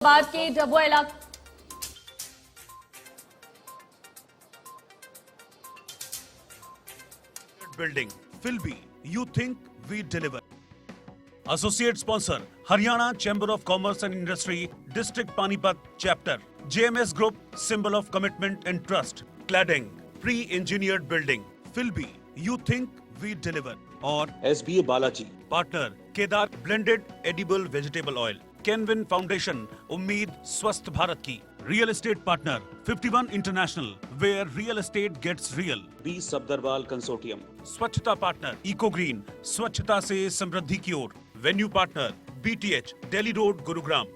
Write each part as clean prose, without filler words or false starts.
बाद के डबुआ इलाके building. Philby, you think we deliver. Associate sponsor, Haryana Chamber of Commerce and Industry, District Panipat Chapter. JMS Group, symbol of commitment and trust. Cladding, pre-engineered building. Philby, you think we deliver. Or SBA Balaji. partner, Kedar blended edible vegetable oil. Kenvin Foundation, Ummeed Swasth Bharat Ki. Real estate partner, 51 International, where real estate gets real. B Sabdarbal Consortium. स्वच्छता partner eco green, स्वच्छता से समृद्धि की ओर. Venue partner BTH, Delhi road, Gurugram.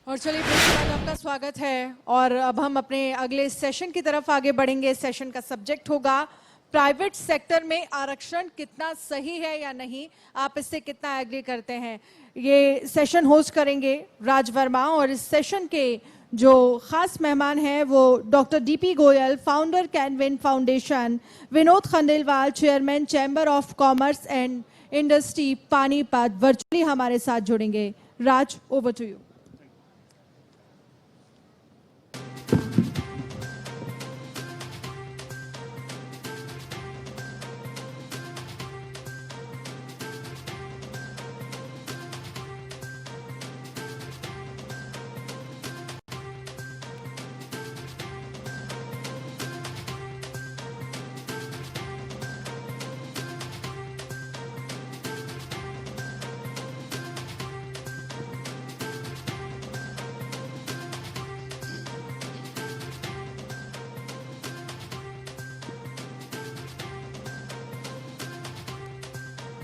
और चलिए break के बाद आपका स्वागत है और अब हम अपने अगले सेशन की तरफ आगे बढ़ेंगे। सेशन का सब्जेक्ट होगा प्राइवेट सेक्टर में आरक्षण कितना सही है या नहीं, आप इससे कितना एग्री करते हैं। ये सेशन होस्ट करेंगे राज वर्मा और इस सेशन के जो खास मेहमान हैं वो doctor DP Goyal, founder Canwin foundation, Vinod Khandelwal, chairman chamber of commerce and industry Panipat, virtually हमारे साथ जुड़ेंगे। राज, ओवर टू यू।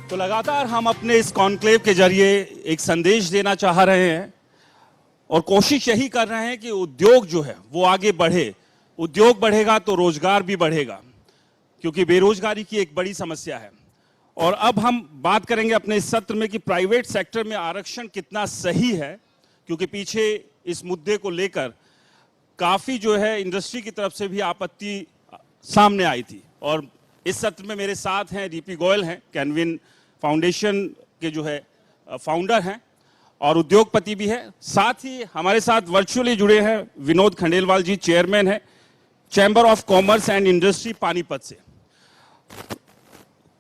तो लगातार हम अपने इस कॉन्क्लेव के जरिए एक संदेश देना चाह रहे हैं और कोशिश यही कर रहे हैं कि उद्योग जो है वो आगे बढ़े। उद्योग बढ़ेगा तो रोजगार भी बढ़ेगा, क्योंकि बेरोजगारी की एक बड़ी समस्या है। और अब हम बात करेंगे अपने इस सत्र में कि प्राइवेट सेक्टर में आरक्षण कितना सही है, क्योंकि पीछे इस मुद्दे को लेकर काफी जो है इंडस्ट्री की तरफ से भी आपत्ति सामने आई थी। और इस सत्र में मेरे साथ हैं DP गोयल हैं, कैनविन फाउंडेशन के जो है फाउंडर हैं और उद्योगपति भी है। साथ ही हमारे साथ वर्चुअली जुड़े हैं विनोद खंडेलवाल जी, चेयरमैन हैं chamber of commerce and industry Panipat से।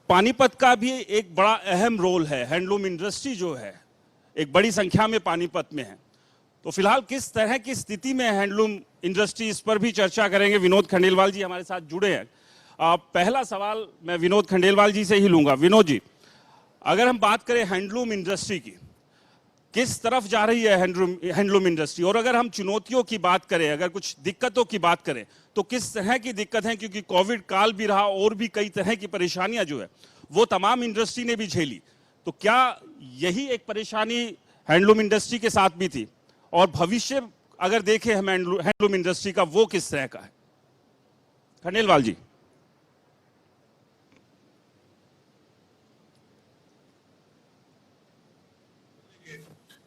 पानीपत का भी एक बड़ा अहम रोल है, हैंडलूम इंडस्ट्री जो है एक बड़ी संख्या में पानीपत में है। तो फिलहाल किस तरह की स्थिति में हैंडलूम इंडस्ट्री, इस पर भी चर्चा करेंगे। विनोद खंडेलवाल जी हमारे साथ जुड़े हैं। पहला सवाल मैं विनोद खंडेलवाल जी से ही लूंगा। विनोद जी, अगर हम बात करें हैंडलूम इंडस्ट्री की, किस तरफ जा रही है हैंडलूम इंडस्ट्री, और अगर हम चुनौतियों की बात करें, अगर कुछ दिक्कतों की बात करें तो किस तरह की दिक्कत है, क्योंकि कोविड काल भी रहा और भी कई तरह की परेशानियां जो है वो तमाम इंडस्ट्री ने भी झेली। तो क्या यही एक परेशानी हैंडलूम इंडस्ट्री के साथ भी थी, और भविष्य अगर देखें हम हैंडलूम इंडस्ट्री का, वो किस तरह का है? खंडेलवाल जी।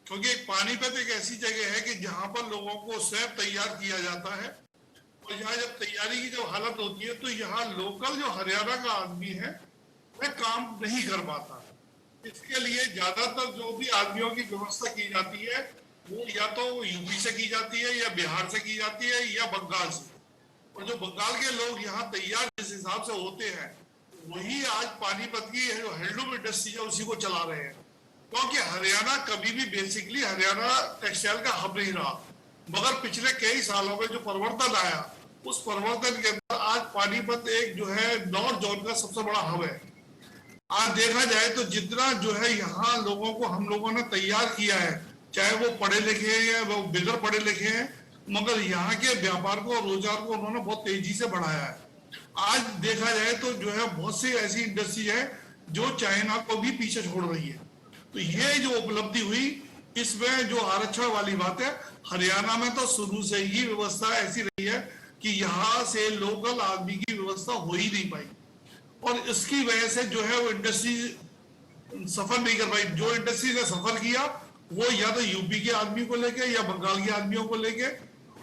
क्योंकि पानीपत एक ऐसी जगह है कि जहां पर लोगों को स्वयं तैयार किया जाता है, और यहाँ जब तैयारी की जब हालत होती है तो यहाँ लोकल जो हरियाणा का आदमी है वह काम नहीं कर पाता। इसके लिए ज्यादातर जो भी आदमियों की व्यवस्था की जाती है वो या तो यूपी से की जाती है, या बिहार से की जाती है, या बंगाल से। और जो बंगाल के लोग यहाँ तैयार जिस हिसाब से होते हैं वही आज पानीपत की जो हैंडलूम इंडस्ट्री है उसी को चला रहे हैं। क्योंकि हरियाणा कभी भी बेसिकली हरियाणा टेक्सटाइल का हब नहीं रहा, मगर पिछले कई सालों में जो परिवर्तन आया उस परिवर्तन के अंदर आज पानीपत एक जो है नॉर्थ जोन का सबसे बड़ा हब है। आज देखा जाए तो जितना जो है यहाँ लोगों को हम लोगों ने तैयार किया है, चाहे वो पढ़े लिखे हैं या वो बगैर पढ़े लिखे हैं, मगर यहाँ के व्यापार को और रोजगार को उन्होंने बहुत तेजी से बढ़ाया है। आज देखा जाए तो जो है बहुत सी ऐसी इंडस्ट्री है जो चाइना को भी पीछे छोड़ रही है। तो ये जो उपलब्धि हुई, इसमें जो आरक्षण वाली बात है, हरियाणा में तो शुरू से ही व्यवस्था ऐसी रही है कि यहाँ से लोकल आदमी की व्यवस्था हो ही नहीं पाई, और इसकी वजह से जो है वो इंडस्ट्री सफर नहीं कर पाई। जो इंडस्ट्री ने सफर किया वो या तो यूपी के आदमी को लेके या बंगाल के आदमियों को लेके,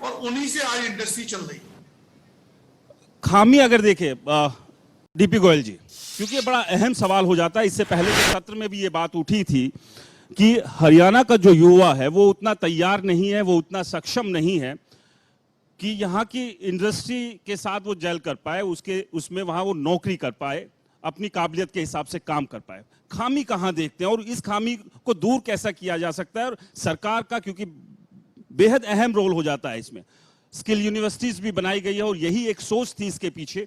और उन्हीं से आज इंडस्ट्री चल रही है। खामी अगर देखें DP गोयल जी, क्योंकि ये बड़ा अहम सवाल हो जाता है। इससे पहले के सत्र में भी ये बात उठी थी कि हरियाणा का जो युवा है वो उतना तैयार नहीं है, वो उतना सक्षम नहीं है कि यहाँ की इंडस्ट्री के साथ वो जेल कर पाए, उसमें वहाँ वो नौकरी कर पाए, अपनी काबिलियत के हिसाब से काम कर पाए। खामी कहाँ देखते हैं और इस खामी को दूर कैसा किया जा सकता है, और सरकार का क्योंकि बेहद अहम रोल हो जाता है इसमें। स्किल यूनिवर्सिटीज भी बनाई गई है और यही एक सोच थी इसके पीछे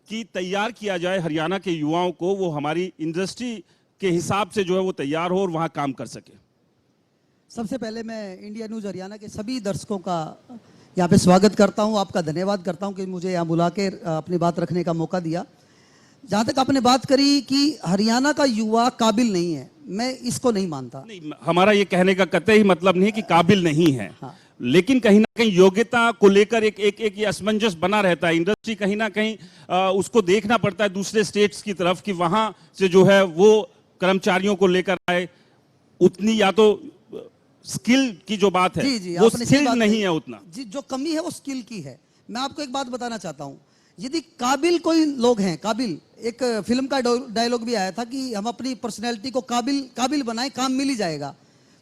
कि तैयार किया जाए हरियाणा के युवाओं को, वो हमारी इंडस्ट्री के हिसाब से जो है वो तैयार हो और वहाँ काम कर सके। सबसे पहले मैं इंडिया न्यूज़ हरियाणा के सभी दर्शकों का यहाँ पे स्वागत करता हूँ, आपका धन्यवाद करता हूँ कि मुझे यहाँ बुला के अपनी बात रखने का मौका दिया। जहाँ तक आपने बात करी कि हरियाणा का युवा काबिल नहीं है, मैं इसको नहीं मानता। नहीं, हमारा ये कहने का कतई मतलब नहीं कि काबिल नहीं है, हाँ। लेकिन कहीं ना कहीं योग्यता को लेकर एक ये असमंजस बना रहता है। इंडस्ट्री कहीं ना कहीं उसको देखना पड़ता है दूसरे स्टेट्स की तरफ कि वहां से जो है वो कर्मचारियों को लेकर आए। उतनी या तो स्किल की जो बात है जी, वो आपने सही स्किल बात नहीं कही। है उतना। जी, जो कमी है वो स्किल की है। मैं आपको एक बात बताना चाहता हूँ, यदि काबिल कोई लोग हैं, काबिल, एक फिल्म का डायलॉग भी आया था कि हम अपनी पर्सनैलिटी को काबिल बनाएं, काम मिल ही जाएगा।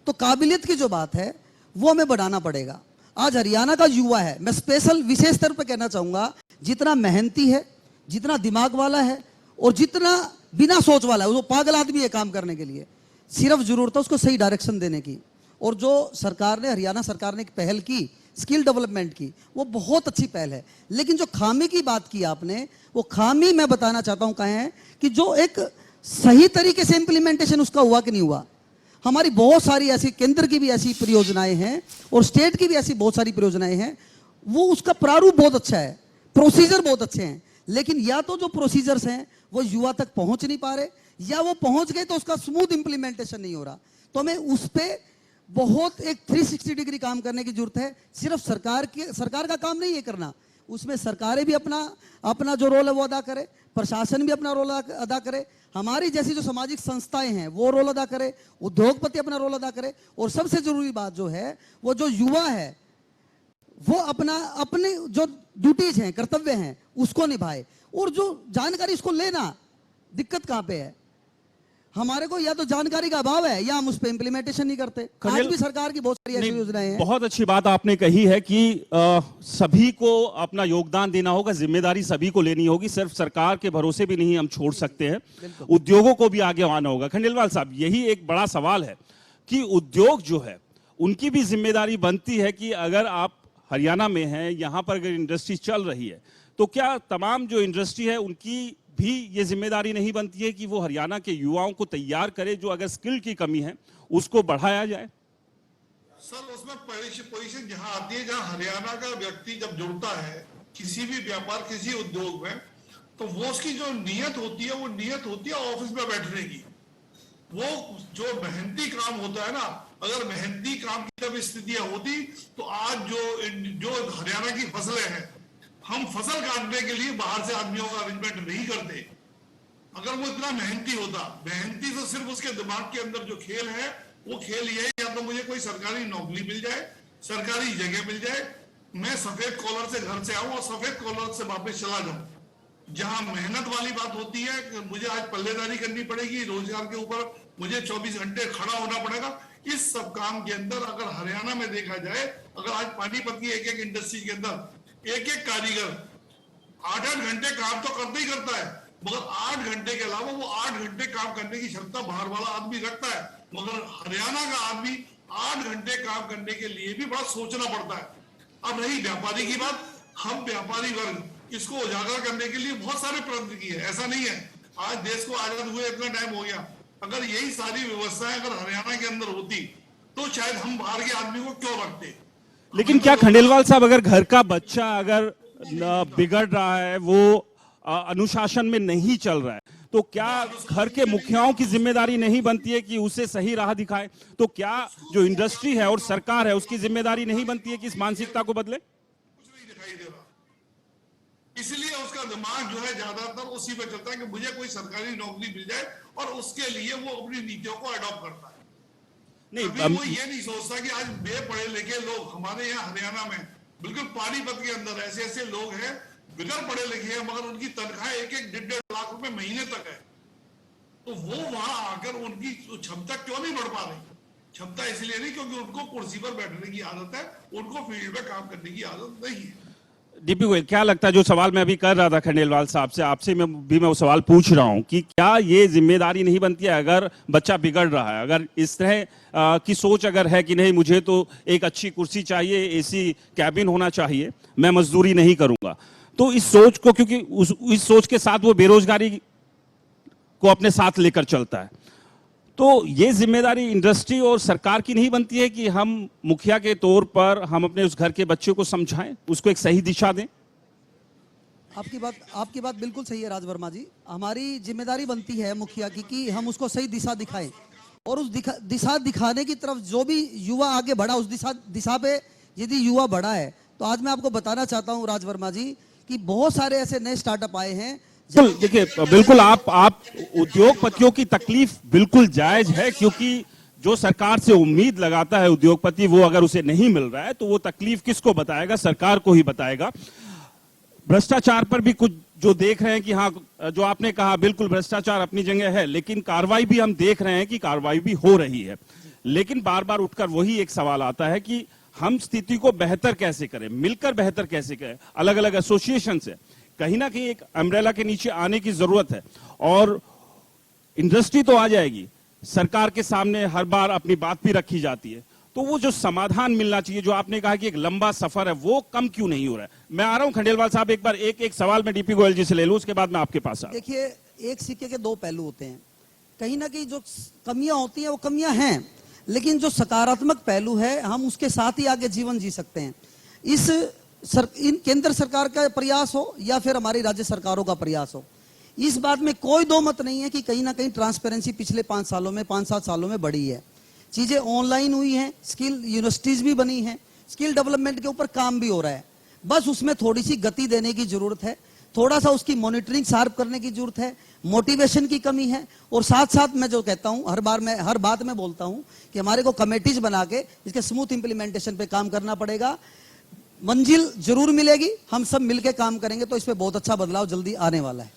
तो काबिलियत की जो बात है वो हमें बढ़ाना पड़ेगा। आज हरियाणा का युवा है, मैं स्पेशल विशेष तौर पर कहना चाहूंगा, जितना मेहनती है, जितना दिमाग वाला है और जितना बिना सोच वाला है, वो पागल आदमी है काम करने के लिए, सिर्फ जरूरत है उसको सही डायरेक्शन देने की। और जो सरकार ने, हरियाणा सरकार ने एक पहल की स्किल डेवलपमेंट की, वो बहुत अच्छी पहल है। लेकिन जो खामी की बात की आपने, वो खामी मैं बताना चाहता हूं कहें है कि जो एक सही तरीके से इंप्लीमेंटेशन उसका हुआ कि नहीं हुआ। हमारी बहुत सारी ऐसी, केंद्र की भी ऐसी परियोजनाएं हैं और स्टेट की भी ऐसी बहुत सारी परियोजनाएं हैं, वो उसका प्रारूप बहुत अच्छा है, प्रोसीजर बहुत अच्छे हैं, लेकिन या तो जो प्रोसीजर्स हैं वो युवा तक पहुंच नहीं पा रहे, या वो पहुंच गए तो उसका स्मूथ इंप्लीमेंटेशन नहीं हो रहा। तो हमें उस पर बहुत एक 360 डिग्री काम करने की जरूरत है। सिर्फ सरकार का काम नहीं है करना, उसमें सरकारें भी अपना जो रोल है वो अदा करे, प्रशासन भी अपना रोल अदा करे, हमारी जैसी जो सामाजिक संस्थाएं हैं वो रोल अदा करे, उद्योगपति अपना रोल अदा करे, और सबसे जरूरी बात जो है वो जो युवा है वो अपने जो ड्यूटीज हैं, कर्तव्य हैं, उसको निभाए। और जो जानकारी उसको लेना, दिक्कत कहां पे है, हमारे को या तो जानकारी का अभाव है या हम उस पर इंप्लीमेंटेशन नहीं करते। आज भी सरकार की बहुत सारी ऐसी योजनाएं हैं। बहुत अच्छी बात आपने कही है कि सभी को अपना योगदान देना होगा, जिम्मेदारी सभी को लेनी होगी, सिर्फ सरकार के भरोसे भी नहीं हम छोड़ सकते हैं, उद्योगों को भी आगे आना होगा। खंडेलवाल साहब, यही एक बड़ा सवाल है कि उद्योग जो है उनकी भी जिम्मेदारी बनती है कि अगर आप हरियाणा में हैं, यहाँ पर अगर इंडस्ट्री चल रही है, तो क्या तमाम जो इंडस्ट्री है उनकी भी ये जिम्मेदारी नहीं बनती है कि वो हरियाणा के युवाओं को तैयार करे, जो अगर स्किल की कमी है उसको बढ़ाया जाए? सर, उसमें पोजीशन जहां आती है, जहां हरियाणा का व्यक्ति जब जुड़ता है किसी भी व्यापार, किसी उद्योग में, तो वो उसकी जो नीयत होती है, वो नीयत होती है ऑफिस में बैठने की। वो जो मेहनती काम होता है ना, अगर मेहनती काम की जब स्थितियां होती, तो आज जो हरियाणा की फसलें हैं, हम फसल काटने के लिए बाहर से आदमियों का अरेंजमेंट नहीं करते। अगर वो इतना मेहनती होता, मेहनती तो सिर्फ उसके दिमाग के अंदर जो खेल है वो खेल ये है, या तो मुझे कोई सरकारी नौकरी मिल जाए, सरकारी जगह मिल जाए, मैं सफेद कॉलर से घर से आऊं और सफेद कॉलर से वापस चला जाऊं। जहां मेहनत वाली बात होती है कि मुझे आज पल्लेदारी करनी पड़ेगी, रोजगार के ऊपर मुझे 24 घंटे खड़ा होना पड़ेगा, इस सब काम के अंदर अगर हरियाणा में देखा जाए, अगर आज पानीपत की एक इंडस्ट्री के अंदर एक कारीगर 8-8 घंटे काम तो करता ही करता है, मगर 8 घंटे के अलावा वो 8 घंटे काम करने की क्षमता बाहर वाला आदमी रखता है, मगर हरियाणा का आदमी 8 घंटे काम करने के लिए भी बड़ा सोचना पड़ता है। अब रही व्यापारी की बात, हम व्यापारी वर्ग इसको उजागर करने के लिए बहुत सारे प्रयत्न किए, ऐसा नहीं है। आज देश को आजाद हुए इतना टाइम हो गया, अगर यही सारी व्यवस्थाएं अगर हरियाणा के अंदर होती तो शायद हम बाहर के आदमी को क्यों रखते। लेकिन क्या खंडेलवाल साहब, अगर घर का बच्चा अगर बिगड़ रहा है, वो अनुशासन में नहीं चल रहा है, तो क्या घर के मुखियाओं की जिम्मेदारी नहीं बनती है कि उसे सही राह दिखाए? तो क्या जो इंडस्ट्री है और सरकार है उसकी जिम्मेदारी नहीं बनती है कि इस मानसिकता को बदले? कुछ नहीं दिखाई दे रहा, इसलिए उसका दिमाग जो है ज्यादातर उसी पे चलता है कि मुझे कोई सरकारी नौकरी मिल जाए, और उसके लिए वो अपनी नीतियों को अडॉप्ट करता है। नहीं, वो ये नहीं सोचता कि आज बेपढ़े लिखे लोग हमारे यहाँ हरियाणा में, बिल्कुल पानीपत के अंदर ऐसे ऐसे लोग हैं बिगड़ पढ़े लिखे हैं, मगर उनकी तनख्वाह 1-1, 1.5 लाख रुपए महीने तक है। तो वो वहां आकर उनकी क्षमता क्यों नहीं बढ़ पा रही? क्षमता इसलिए नहीं क्योंकि उनको कुर्सी पर बैठने की आदत है, उनको फील्ड में काम करने की आदत नहीं है। डीपी गोयल, क्या लगता है, जो सवाल मैं अभी कर रहा था खंडेलवाल साहब से, आपसे मैं वो सवाल पूछ रहा हूं कि क्या ये जिम्मेदारी नहीं बनती है, अगर बच्चा बिगड़ रहा है, अगर इस तरह की सोच अगर है कि नहीं मुझे तो एक अच्छी कुर्सी चाहिए, एसी कैबिन होना चाहिए, मैं मजदूरी नहीं करूंगा, तो इस सोच को, क्योंकि इस सोच के साथ वो बेरोजगारी को अपने साथ लेकर चलता है, तो ये जिम्मेदारी इंडस्ट्री और सरकार की नहीं बनती है कि हम मुखिया के तौर पर हम अपने उस घर के बच्चे को समझाएं, उसको एक सही दिशा दें? आपकी बात बिल्कुल सही है राज वर्मा जी। हमारी जिम्मेदारी बनती है मुखिया की कि हम उसको सही दिशा दिखाएं, और उस दिशा दिखाने की तरफ जो भी युवा आगे बढ़ा, उस दिशा पे यदि युवा बढ़ा है, तो आज मैं आपको बताना चाहता हूं राज वर्मा जी कि बहुत सारे ऐसे नए स्टार्टअप आए हैं। देखिए, बिल्कुल आप उद्योगपतियों की तकलीफ बिल्कुल जायज है, क्योंकि जो सरकार से उम्मीद लगाता है उद्योगपति, वो अगर उसे नहीं मिल रहा है तो वो तकलीफ किसको बताएगा? सरकार को ही बताएगा। भ्रष्टाचार पर भी कुछ जो देख रहे हैं कि हाँ, जो आपने कहा बिल्कुल भ्रष्टाचार अपनी जगह है, लेकिन कार्रवाई भी हम देख रहे हैं कि कार्रवाई भी हो रही है। लेकिन बार बार उठकर वही एक सवाल आता है कि हम स्थिति को बेहतर कैसे करें, मिलकर बेहतर कैसे करें। अलग अलग एसोसिएशन से कहीं ना कहीं एक अम्ब्रेला के नीचे आने की जरूरत है, और इंडस्ट्री तो आ जाएगी, सरकार के सामने हर बार अपनी बात भी रखी जाती है, तो वो जो समाधान मिलना चाहिए, जो आपने कहा कि एक लंबा सफर है, वो कम क्यों नहीं हो रहा है? मैं आ रहा हूं खंडेलवाल साहब, एक बार एक सवाल मैं डीपी गोयल जी से ले लूं, उसके बाद मैं आपके पास आ। देखिए, एक सिक्के के दो पहलू होते हैं। कहीं ना कहीं जो कमियां होती हैं वो कमियां हैं, लेकिन जो सकारात्मक पहलू है हम उसके साथ ही आगे जीवन जी सकते हैं। इन केंद्र सरकार का प्रयास हो या फिर हमारी राज्य सरकारों का प्रयास हो, इस बात में कोई दो मत नहीं है कि कहीं ना कहीं ट्रांसपेरेंसी पिछले 5-7 सालों में बढ़ी है। चीजें ऑनलाइन हुई हैं, स्किल यूनिवर्सिटीज भी बनी हैं, स्किल डेवलपमेंट के ऊपर काम भी हो रहा है, बस उसमें थोड़ी सी गति देने की जरूरत है, थोड़ा सा उसकी मॉनिटरिंग शार्प करने की जरूरत है, मोटिवेशन की कमी है। और साथ साथ मैं जो कहता हूं, हर बात में बोलता हूं कि हमारे को कमेटीज बना के इसके स्मूथ इंप्लीमेंटेशन पे काम करना पड़ेगा। मंजिल जरूर मिलेगी, हम सब मिलकर काम करेंगे तो इस पे बहुत अच्छा बदलाव जल्दी आने वाला है।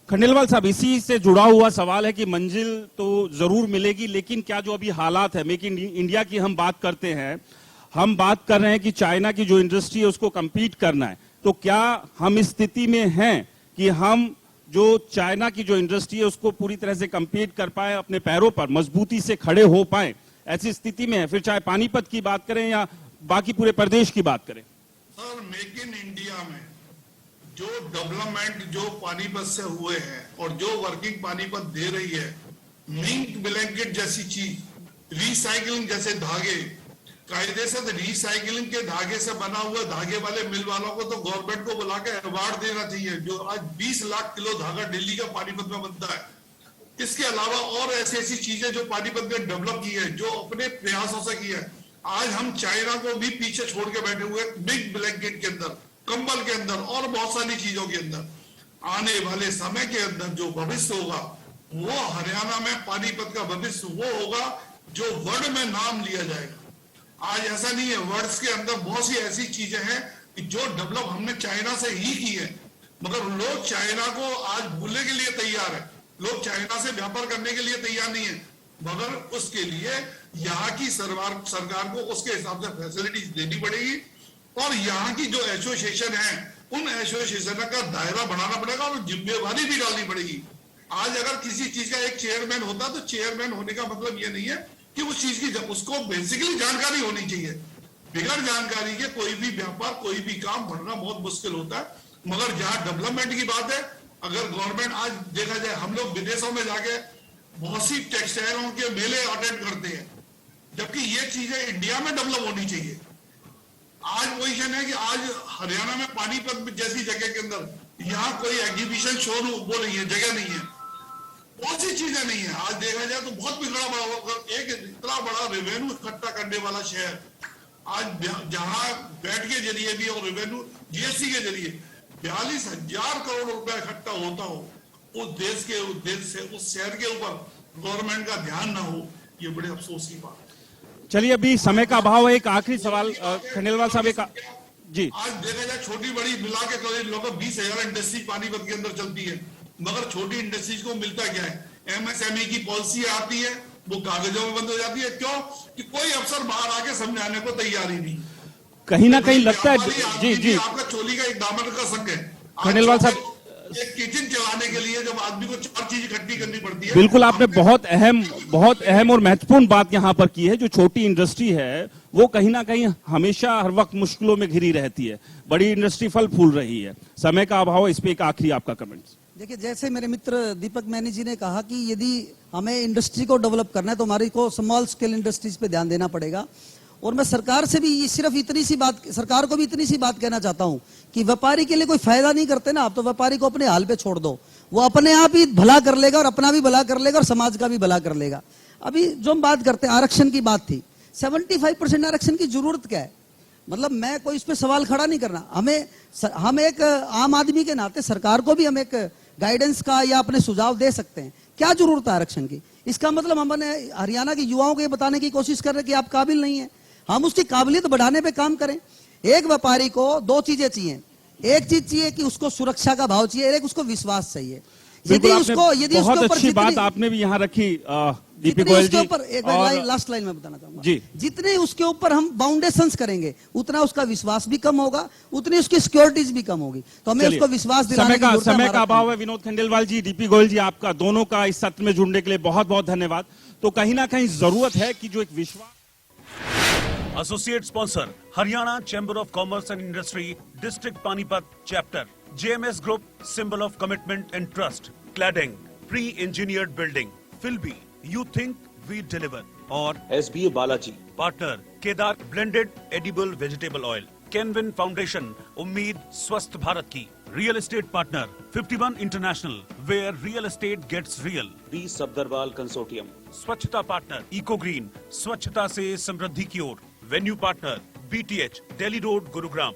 खंडेलवाल साहब, इसी से जुड़ा हुआ सवाल है कि मंजिल तो जरूर मिलेगी, लेकिन क्या जो अभी हालात है, मेक इन इंडिया की हम बात करते हैं, हम बात कर रहे हैं कि चाइना की जो इंडस्ट्री है उसको compete करना है, तो क्या हम इस स्थिति में हैं कि हम जो चाइना की जो इंडस्ट्री है उसको पूरी तरह से compete कर पाए, अपने पैरों पर मजबूती से खड़े हो पाए? ऐसी स्थिति में है, फिर चाहे पानीपत की बात करें या बाकी पूरे प्रदेश की बात करें। सर, मेक इन इंडिया में जो डेवलपमेंट जो पानीपत से हुए हैं और जो वर्किंग पानीपत दे रही है, मिंक ब्लैंकेट जैसी चीज, रिसाइकलिंग जैसे धागे, कायदे से रिसाइकलिंग के धागे से बना हुआ धागे वाले मिल वालों को तो गवर्नमेंट को बुला के अवार्ड देना चाहिए, जो आज 20 लाख किलो धागा दिल्ली का पानीपत में बनता है। इसके अलावा और ऐसी ऐसी चीजें जो पानीपत में डेवलप की है, जो अपने प्रयासों से की है। आज हम चाइना को भी पीछे छोड़ के बैठे हुए, बिग ब्लैंकेट के अंदर, कंबल के अंदर और बहुत सारी चीजों के अंदर। आने वाले समय के अंदर जो भविष्य होगा, वो हरियाणा में पानीपत का भविष्य वो होगा जो वर्ल्ड में नाम लिया जाएगा। आज ऐसा नहीं है, वर्ल्ड के अंदर बहुत सी ऐसी चीजें हैं कि जो डेवलप हमने चाइना से ही की है, मगर लोग चाइना को आज भूलने के लिए तैयार है, लोग चाइना से व्यापार करने के लिए तैयार नहीं है, मगर उसके लिए यहाँ की सरकार को उसके हिसाब से फैसिलिटीज देनी पड़ेगी, और यहाँ की जो एसोसिएशन है उन एसोसिएशन का दायरा बढ़ाना पड़ेगा और जिम्मेवारी भी डालनी पड़ेगी। आज अगर किसी चीज का एक चेयरमैन होता, तो चेयरमैन होने का मतलब ये नहीं है कि उस चीज की उसको बेसिकली जानकारी होनी चाहिए। बिगड़ जानकारी के कोई भी व्यापार, कोई भी काम बढ़ना बहुत मुश्किल होता है। मगर जहाँ डेवलपमेंट की बात है, अगर गवर्नमेंट आज देखा जाए, हम लोग विदेशों में जाके बहुत सी टेक्सटाइलों के मेले अटेंड करते हैं, जबकि ये चीजें इंडिया में डेवलप होनी चाहिए। आज पोजीशन है कि आज हरियाणा में पानीपत जैसी जगह के अंदर यहाँ कोई एग्जीबिशन शोरूम वो नहीं है, जगह नहीं है, बहुत सी चीजें नहीं है। आज देखा जाए तो बहुत बिगड़ा बड़ा, एक इतना बड़ा रेवेन्यू इकट्ठा करने वाला शहर, आज जहां वैट के जरिए भी और रेवेन्यू जीएसटी के जरिए 42,000 करोड़ रुपया इकट्ठा होता हो, उस देश से उस शहर के ऊपर गवर्नमेंट का ध्यान ना हो, ये बड़े अफसोस की बात है। चलिए, अभी समय का अभाव है, एक आखिरी सवाल खंडेलवाल साहब, एक जी। आज देखा जाए छोटी बड़ी मिला के करीब लगभग 20,000 इंडस्ट्री पानीपत के अंदर चलती है, मगर छोटी इंडस्ट्रीज को मिलता क्या है? एमएसएमई की पॉलिसी आती है, वो कागजों में बंद हो जाती है। क्यों? कि कोई अफसर बाहर आके समझाने को तैयार ही नहीं। कहीं ना कहीं लगता है व्यापारी जी आदमी जी आपका चोली का एक दामन का संग है। आज खंडेलवाल साहब, एक किचन चलाने के लिए जब आदमी को 4 चीज इकट्ठी करनी पड़ती है। बिल्कुल आपने बहुत अहम और महत्वपूर्ण बात यहां पर की है। जो छोटी इंडस्ट्री है वो कहीं ना कहीं हमेशा हर वक्त मुश्किलों में घिरी रहती है, बड़ी इंडस्ट्री फल फूल रही है। समय का अभाव है, इस पे एक आखिरी आपका कमेंट। देखिए, जैसे मेरे मित्र दीपक मैनी जी ने कहा कि यदि हमें इंडस्ट्री को डेवलप करना है तो हमारी को स्मॉल स्केल इंडस्ट्रीज पे ध्यान देना पड़ेगा। और मैं सरकार से भी सिर्फ इतनी सी बात, सरकार को भी इतनी सी बात कहना चाहता हूं कि व्यापारी के लिए कोई फायदा नहीं करते ना आप, तो व्यापारी को अपने हाल पे छोड़ दो, वो अपने आप ही भला कर लेगा और अपना भी भला कर लेगा और समाज का भी भला कर लेगा। अभी जो हम बात करते हैं, आरक्षण की बात थी, 75% आरक्षण की जरूरत क्या है? मतलब मैं कोई इस पे सवाल खड़ा नहीं करना, हम एक आम आदमी के नाते सरकार को भी हम एक गाइडेंस का या अपने सुझाव दे सकते हैं। क्या जरूरत है आरक्षण की? इसका मतलब हमने हरियाणा के युवाओं को ये बताने की कोशिश कर रहे हैं कि आप काबिल नहीं है। हम उसकी काबिलियत बढ़ाने पे काम करें। एक व्यापारी को 2 चीजें चाहिए। एक चीज चाहिए कि उसको सुरक्षा का भाव चाहिए, एक उसको विश्वास चाहिए। यदि बहुत अच्छी बात आपने भी यहाँ रखी डीपी गोयल जी। लास्ट लाइन में बताना चाहूंगा जी, जितने उसके ऊपर हम बाउंडेशंस करेंगे उतना उसका विश्वास भी कम होगा, उतनी उसकी सिक्योरिटीज भी कम होगी। तो हमें उसको विश्वास दिलाने की जरूरत है। समय का अभाव है। विनोद खंडेलवाल जी, डीपी गोयल जी, आपका दोनों का इस सत्र में जुड़ने के लिए बहुत बहुत धन्यवाद। तो कहीं ना कहीं जरूरत है कि जो एक विश्वास। Associate sponsor Haryana chamber of commerce and industry district Panipat chapter, JMS group symbol of commitment and trust, cladding pre engineered building, फिल्बी यू थिंक वी डिलीवर और SBA Balaji, partner Kedar blended edible vegetable oil, Kenwin foundation उम्मीद स्वस्थ भारत की, real estate partner 51 international where real estate gets real, B Safdarwal consortium, स्वच्छता partner eco green, स्वच्छता से समृद्धि की ओर, venue partner BTH Delhi road Gurugram,